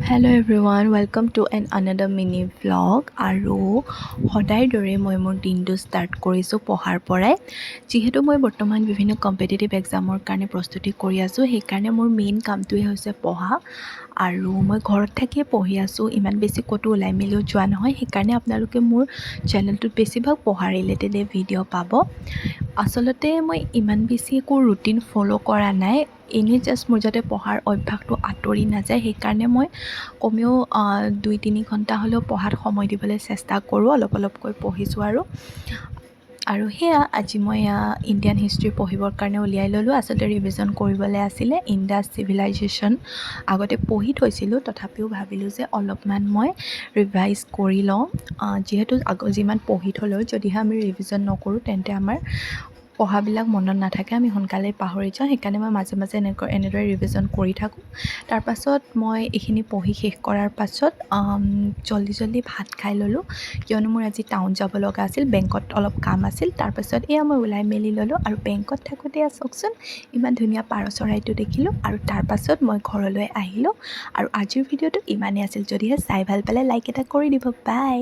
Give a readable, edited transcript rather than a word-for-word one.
Hello everyone, welcome to another mini vlog আৰু সদায় দৰে মই মোৰ দিনটো ষ্টাৰ্ট কৰিছোঁ পঢ়াৰ পৰাই যিহেতু মই বৰ্তমান বিভিন্ন কম্পিটিটিভ এক্সামৰ কাৰণে প্ৰস্তুতি কৰি আছোঁ সেইকাৰণে মোৰ মেইন কামটোৱে হৈছে পঢ়া আৰু মই ঘৰত থাকিয়ে পঢ়ি আছোঁ ইমান বেছি ক'তো ওলাই মেলিও যোৱা নহয় সেইকাৰণে আপোনালোকে মোৰ চেনেলটোত বেছিভাগ পঢ়া ৰিলেটেডে ভিডিঅ' পাব আচলতে মই ইমান বেছি একো ৰুটিন ফ'ল' কৰা নাই এনেই জাষ্ট মোৰ যাতে পঢ়াৰ অভ্যাসটো আঁতৰি নাযায় সেইকাৰণে মই কমেও 2-3 ঘণ্টা হ'লেও পঢ়াত সময় দিবলৈ চেষ্টা কৰোঁ অলপকৈ পঢ়িছোঁ আৰু সেয়া আজি মই ইণ্ডিয়ান হিষ্ট্ৰী পঢ়িবৰ কাৰণে উলিয়াই ল'লোঁ আচলতে ৰিভিজন কৰিবলৈ আছিলে ইণ্ডাছ চিভিলাইজেশ্যন আগতে পঢ়ি থৈছিলোঁ তথাপিও ভাবিলোঁ যে অলপমান মই ৰিভাইজ কৰি লওঁ যিহেতু যিমান পঢ়ি থ'লেও যদিহে আমি ৰিভিজন নকৰোঁ তেন্তে আমাৰ পঢ়াবিলাক মনত নাথাকে আমি সোনকালে পাহৰি যাওঁ সেইকাৰণে মই মাজে মাজে এনেদৰে ৰিভিজন কৰি থাকোঁ তাৰপাছত মই এইখিনি পঢ়ি শেষ কৰাৰ পাছত জল্দি ভাত খাই ল'লোঁ কিয়নো মোৰ আজি টাউন যাব লগা আছিল বেংকত অলপ কাম আছিল তাৰপাছত এয়া মই ওলাই মেলি ল'লোঁ আৰু বেংকত থাকোঁতে চাওকচোন ইমান ধুনীয়া পাৰ চৰাইটো দেখিলোঁ আৰু তাৰপাছত মই ঘৰলৈ আহিলোঁ আৰু আজিৰ ভিডিঅ'টো ইমানেই আছিল যদিহে চাই ভাল পালে লাইক এটা কৰি দিব বাই